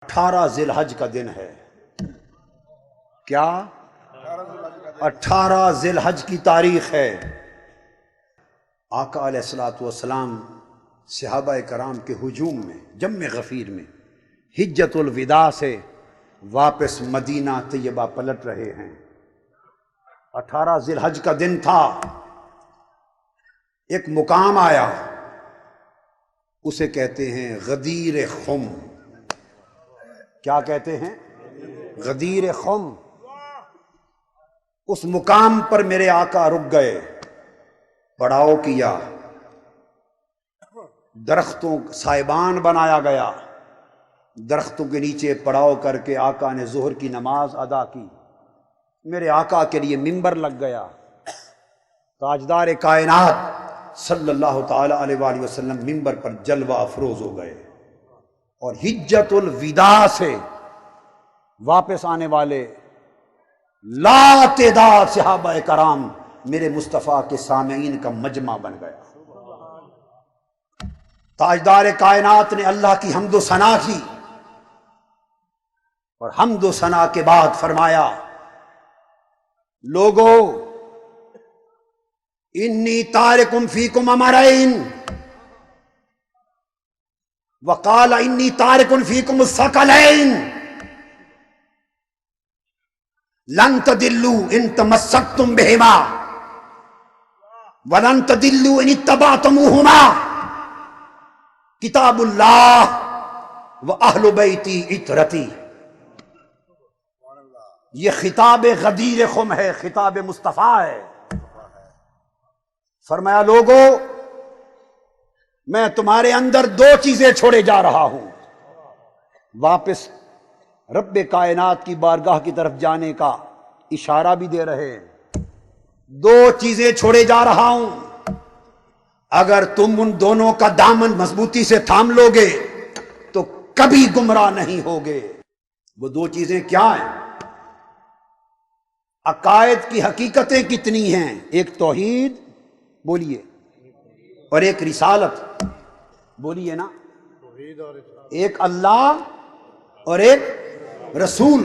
18 ذی الحج کا دن ہے۔ کیا 18 ذی الحج کی تاریخ ہے۔ آقا علیہ الصلوۃ والسلام صحابہ کرام کے ہجوم میں جم غفیر میں حجۃ الوداع سے واپس مدینہ طیبہ پلٹ رہے ہیں۔ 18 ذی الحج کا دن تھا۔ ایک مقام آیا، اسے کہتے ہیں غدیر خم۔ کیا کہتے ہیں؟ غدیر خم۔ اس مقام پر میرے آقا رک گئے، پڑاؤ کیا، درختوں سائبان بنایا گیا، درختوں کے نیچے پڑاؤ کر کے آقا نے ظہر کی نماز ادا کی۔ میرے آقا کے لیے ممبر لگ گیا، تاجدار کائنات صلی اللہ تعالی علیہ وآلہ وسلم ممبر پر جلوہ افروز ہو گئے، اور حجۃ الوداع سے واپس آنے والے لا تعداد صحابہ کرام میرے مصطفیٰ کے سامعین کا مجمع بن گیا۔ تاجدار کائنات نے اللہ کی حمد و ثنا کی، اور حمد و ثنا کے بعد فرمایا، لوگو انی تارکم فیکم امرین، وقال انی تارکم فیکم الثقلین، لن تدلوا ان تمسکتم بہما ولن تدلوا ان اتبعتموہما، کتاب اللہ واہل بیتی عترتی۔ یہ خطاب غدیر خم ہے، خطاب مصطفیٰ ہے۔ فرمایا، لوگو میں تمہارے اندر دو چیزیں چھوڑے جا رہا ہوں، واپس رب کائنات کی بارگاہ کی طرف جانے کا اشارہ بھی دے رہے ہیں۔ دو چیزیں چھوڑے جا رہا ہوں، اگر تم ان دونوں کا دامن مضبوطی سے تھام لو گے تو کبھی گمراہ نہیں ہوگے۔ وہ دو چیزیں کیا ہیں؟ عقائد کی حقیقتیں کتنی ہیں؟ ایک توحید بولیے، اور ایک رسالت بولیے نا، ایک اللہ اور ایک رسول۔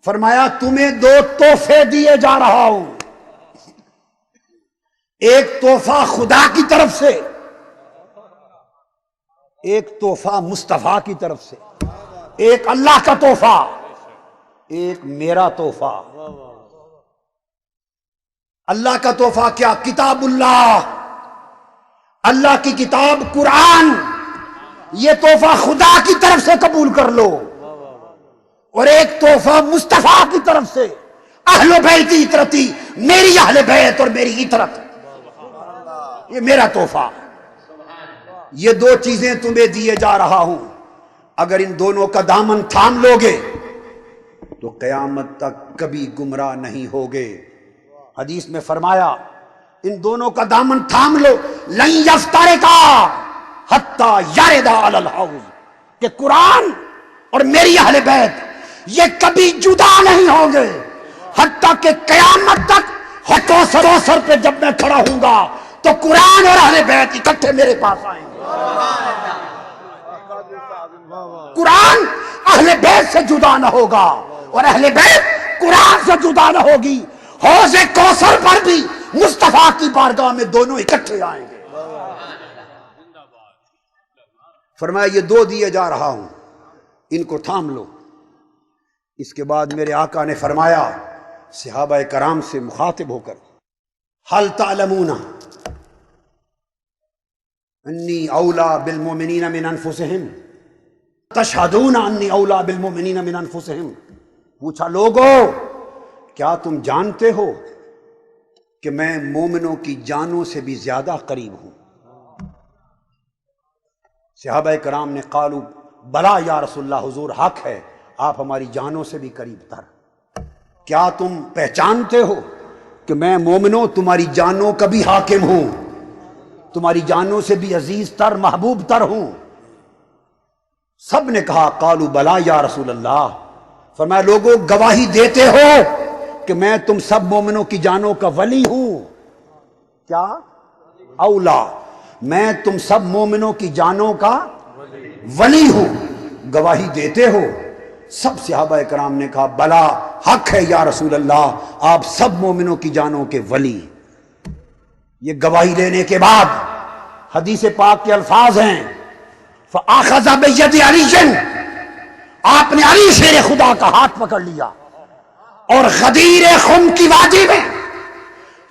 فرمایا تمہیں دو تحفے دیے جا رہا ہوں، ایک تحفہ خدا کی طرف سے، ایک تحفہ مصطفیٰ کی طرف سے، ایک اللہ کا تحفہ، ایک میرا تحفہ۔ اللہ کا تحفہ کیا؟ کتاب اللہ، اللہ کی کتاب قرآن، یہ تحفہ خدا کی طرف سے قبول کر لو، اور ایک تحفہ مصطفیٰ کی طرف سے، اہل بیت عترتی، میری اہل بیت اور میری عترت، یہ میرا تحفہ۔ یہ دو چیزیں تمہیں دیے جا رہا ہوں، اگر ان دونوں کا دامن تھام لو گے تو قیامت تک کبھی گمراہ نہیں ہوگے۔ حدیث میں فرمایا، ان دونوں کا دامن تھام لو، لن یفترقا حتی یردا علی الحوض، کہ قرآن اور میری اہل بیت یہ کبھی جدا نہیں ہوں گے حتیٰ کہ قیامت تک کوثر پہ جب میں کھڑا ہوں گا تو قرآن اور اہل بیت اکٹھے میرے پاس آئیں گے۔ قرآن اہل بیت سے جدا نہ ہوگا، اور اہل بیت قرآن سے جدا نہ ہوگی۔ حوض کوثر پر بھی مصطفیٰ کی بارگاہ میں دونوں اکٹھے آئیں گے۔ فرمایا یہ دو دیے جا رہا ہوں، ان کو تھام لو۔ اس کے بعد میرے آقا نے فرمایا صحابہ کرام سے مخاطب ہو کر، هل تعلمون انی اولی بالمؤمنین من انفسہم، تشہدون انی اولی بالمؤمنین من انفسہم۔ پوچھا، لوگو کیا تم جانتے ہو کہ میں مومنوں کی جانوں سے بھی زیادہ قریب ہوں؟ صحابہ کرام نے قالوا بلا یا رسول اللہ، حضور حق ہے، آپ ہماری جانوں سے بھی قریب تر۔ کیا تم پہچانتے ہو کہ میں مومنوں تمہاری جانوں کا بھی حاکم ہوں، تمہاری جانوں سے بھی عزیز تر محبوب تر ہوں؟ سب نے کہا قالوا بلا یا رسول اللہ۔ فرمایا لوگوں گواہی دیتے ہو کہ میں تم سب مومنوں کی جانوں کا ولی ہوں؟ کیا؟ اولا، میں تم سب مومنوں کی جانوں کا ولی ہوں۔ گواہی دیتے ہو؟ سب صحابہ کرام نے کہا بلا، حق ہے یا رسول اللہ، آپ سب مومنوں کی جانوں کے ولی۔ یہ گواہی لینے کے بعد حدیث پاک کے الفاظ ہیں فَأَخَذَ بِيَدِ عَلِيٍّ، آپ نے علی شیر خدا کا ہاتھ پکڑ لیا، اور غدیر خم کی وادی میں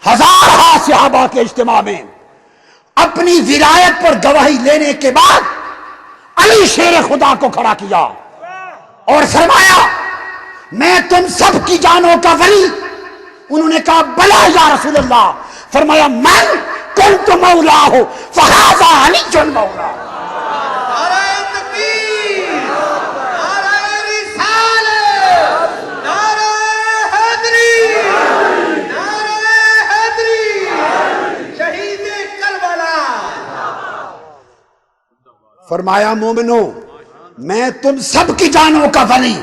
ہزارہ صحابہ کے اجتماع میں اپنی ولایت پر گواہی لینے کے بعد علی شیر خدا کو کھڑا کیا اور فرمایا میں تم سب کی جانوں کا ولی۔ انہوں نے کہا بلا یا رسول اللہ۔ فرمایا من کنت مولا ہو فہذا علی مولا۔ فرمایا مومنو میں تم سب کی جانوں کا ولی،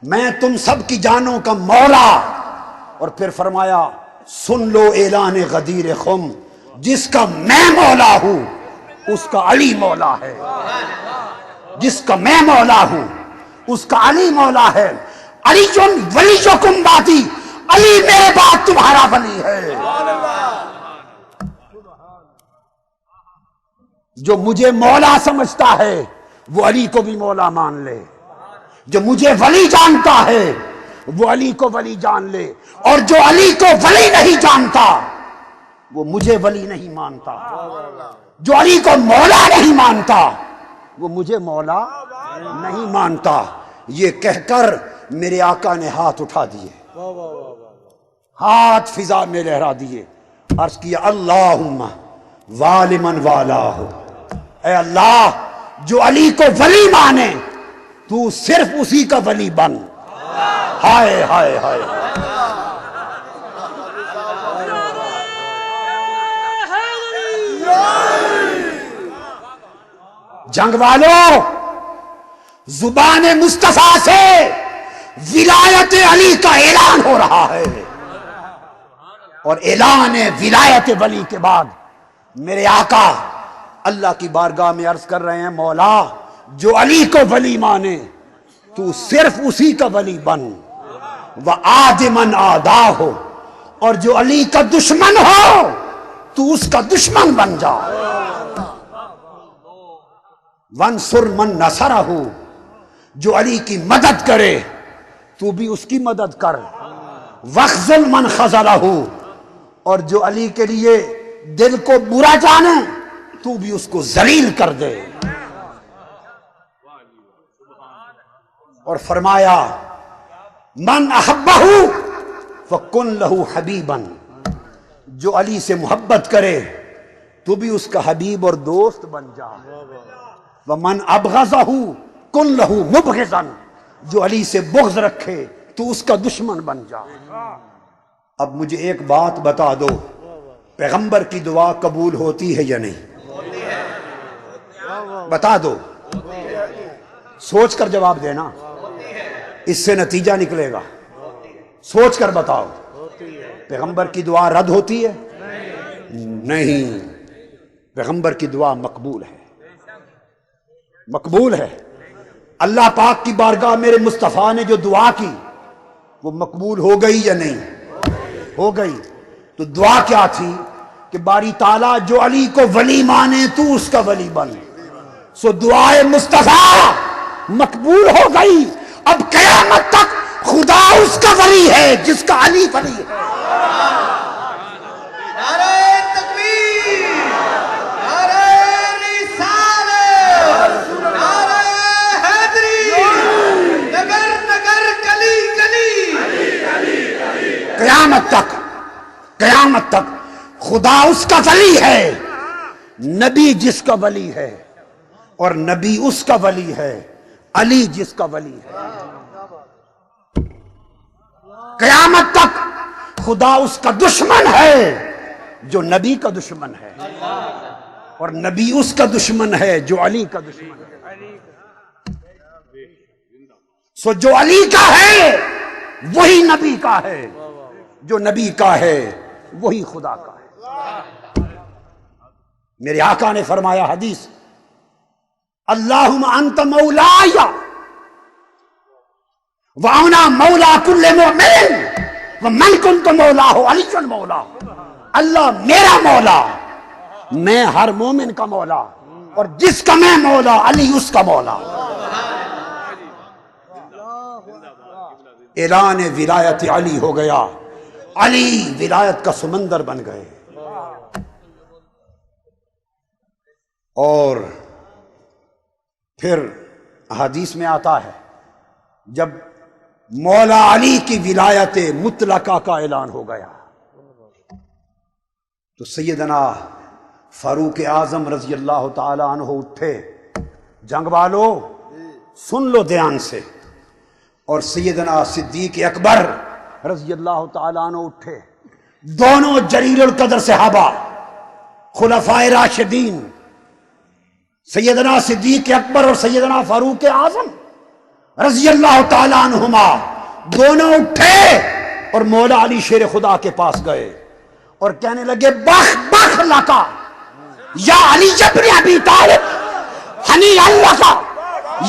میں تم سب کی جانوں کا مولا۔ اور پھر فرمایا سن لو اعلان غدیر خم، جس کا میں مولا ہوں اس کا علی مولا ہے، جس کا میں مولا ہوں اس کا علی مولا ہے۔ علی ولیکم بعدی، علی میرے بعد تمہارا ولی ہے۔ جو مجھے مولا سمجھتا ہے وہ علی کو بھی مولا مان لے، جو مجھے ولی جانتا ہے وہ علی کو ولی جان لے، اور جو علی کو ولی نہیں جانتا وہ مجھے ولی نہیں مانتا، جو علی کو مولا نہیں مانتا وہ مجھے مولا نہیں مانتا۔ یہ کہہ کر میرے آقا نے ہاتھ اٹھا دیے، ہاتھ فضا میں لہرا دیے، عرض کیا اللہم والمن والاہ، اے اللہ جو علی کو ولی مانے تو صرف اسی کا ولی بن۔ ہائے ہائے ہائے، جنگ والوں، زبان مصطفیٰ سے ولایت علی کا اعلان ہو رہا ہے، اور اعلان ولایت ولی کے بعد میرے آقا اللہ کی بارگاہ میں عرض کر رہے ہیں مولا جو علی کو ولی مانے تو صرف اسی کا ولی بن، وَآدِمًا آدَاهُ، اور جو علی کا دشمن ہو تو اس کا دشمن بن جا، وَانْصُرْ مَن نَصَرَهُ، جو علی کی مدد کرے تو بھی اس کی مدد کر، وَاخْذُلْ مَنْ خَذَلَهُ، اور جو علی کے لیے دل کو برا جانے تو بھی اس کو ذلیل کر دے۔ اور فرمایا من احبہ فکن لہو حبیباً، جو علی سے محبت کرے تو بھی اس کا حبیب اور دوست بن جا، ومن ابغضہ کن لہو مبغضاً، جو علی سے بغض رکھے تو اس کا دشمن بن جا۔ اب مجھے ایک بات بتا دو، پیغمبر کی دعا قبول ہوتی ہے یا نہیں؟ بتا دو، سوچ کر جواب دینا، اس سے نتیجہ نکلے گا، سوچ کر بتاؤ۔ پیغمبر کی دعا رد ہوتی ہے؟ نہیں، پیغمبر کی دعا مقبول ہے، مقبول ہے۔ اللہ پاک کی بارگاہ میرے مصطفیٰ نے جو دعا کی وہ مقبول ہو گئی یا نہیں؟ ہو گئی۔ تو دعا کیا تھی کہ باری تعالیٰ جو علی کو ولی مانے تو اس کا ولی بن، سو دعائے مصطفیٰ مقبول ہو گئی۔ اب قیامت تک خدا اس کا ولی ہے جس کا علی ولی ہے۔ نعرہ تکبیر، نعرہ رسالت، نعرہ حیدری، نگر نگر گلی گلی، قیامت تک، قیامت تک خدا اس کا ولی ہے، نبی جس کا ولی ہے، اور نبی اس کا ولی ہے، علی جس کا ولی ہے۔ قیامت تک خدا اس کا دشمن ہے جو نبی کا دشمن ہے، اور نبی اس کا دشمن ہے جو علی کا دشمن ہے۔ سو جو علی کا ہے وہی نبی کا ہے، جو نبی کا ہے وہی خدا کا ہے۔ میرے آقا نے فرمایا حدیث اللہم انت مولایا وانا مولا کل مؤمن ومن کنت مولاہ علی مولا. اللہ میرا مولا، میں ہر مومن کا مولا، اور جس کا میں مولا علی اس کا مولا. اعلان ولایت علی ہو گیا، علی ولایت کا سمندر بن گئے. اور پھر حدیث میں آتا ہے جب مولا علی کی ولایت مطلقہ کا اعلان ہو گیا تو سیدنا فاروق اعظم رضی اللہ تعالی عنہ اٹھے، جنگ والو سن لو دھیان سے. اور سیدنا صدیق اکبر رضی اللہ تعالی عنہ اٹھے، دونوں جلیل القدر صحابہ خلفائے راشدین سیدنا صدیق اکبر اور سیدنا فاروق اعظم رضی اللہ تعالی عنہما دونوں اٹھے اور مولا علی شیر خدا کے پاس گئے اور کہنے لگے بخ بخ لکا یا علی ابن ابی طالب، ہنی اللہ کا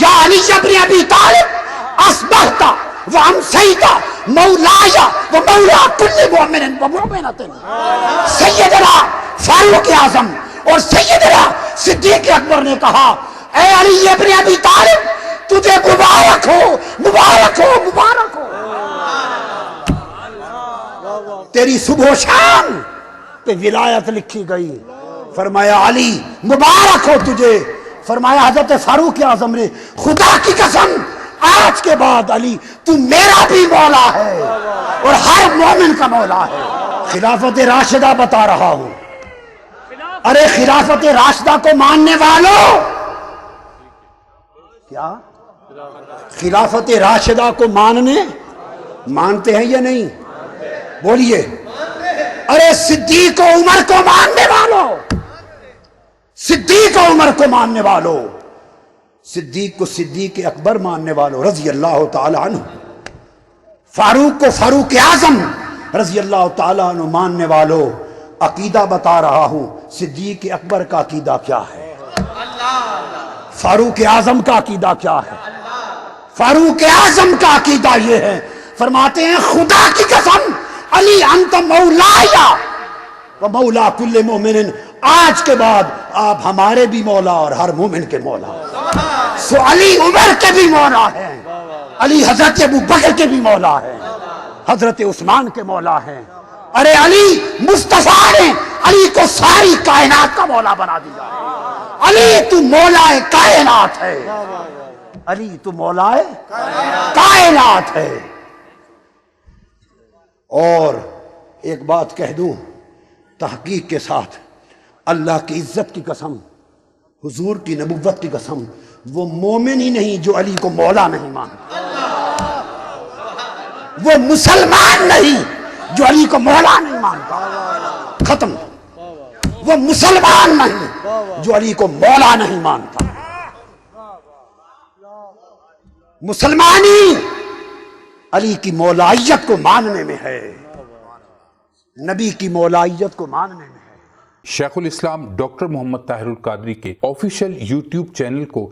یا علی ابن ابی طالب، اصبحت وامسیت مولایا ومولا کل مؤمن ومؤمنۃ. سیدنا فاروق اعظم اور سیدنا صدیق اکبر نے کہا اے علی ابن ابی طالب تجھے مبارک ہو مبارک ہو مبارک ہو، تیری صبح و شام پہ ولایت لکھی گئی. فرمایا علی مبارک ہو تجھے. فرمایا حضرت فاروق اعظم نے خدا کی قسم آج کے بعد علی تو میرا بھی مولا ہے اور ہر مومن کا مولا ہے. خلافت راشدہ بتا رہا ہوں. ارے خلافت راشدہ کو ماننے والوں، کیا خلافت راشدہ کو مانتے ہیں یا نہیں؟ بولیے. ارے صدیق و عمر کو ماننے والوں، صدیق و عمر کو ماننے والوں، صدیق کو صدیق اکبر ماننے والوں رضی اللہ تعالی عنہ، فاروق کو فاروق اعظم رضی اللہ تعالی عنہ ماننے والوں، عقیدہ بتا رہا ہوں. صدیق اکبر کا عقیدہ کیا ہے، فاروق اعظم کا عقیدہ کیا ہے؟ فاروق اعظم کا عقیدہ یہ ہے، فرماتے ہیں خدا کی قسم علی انت مولایا و مولا کل مومن، آج کے بعد آپ ہمارے بھی مولا اور ہر مومن کے مولا. سو علی عمر کے بھی مولا ہیں، علی حضرت ابو بکر کے بھی مولا ہیں، حضرت عثمان کے مولا ہیں. ارے علی مصطفیٰ نے علی کو ساری کائنات کا مولا بنا دیا. علی تو مولا کائنات ہے، علی تو مولا کائنات ہے. اور ایک بات کہہ دوں تحقیق کے ساتھ، اللہ کی عزت کی قسم، حضور کی نبوت کی قسم، وہ مومن ہی نہیں جو علی کو مولا نہیں مانتا، وہ مسلمان نہیں جو علی کو مولا نہیں مانتا. ختم. وہ مسلمان نہیں جو علی کو مولا نہیں مانتا. مسلمانی علی کی مولائیت کو ماننے میں ہے، نبی کی مولائیت کو ماننے میں ہے. شیخ الاسلام ڈاکٹر محمد طاہر القادری کے آفیشیل یوٹیوب چینل کو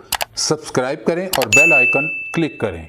سبسکرائب کریں اور بیل آئیکن کلک کریں.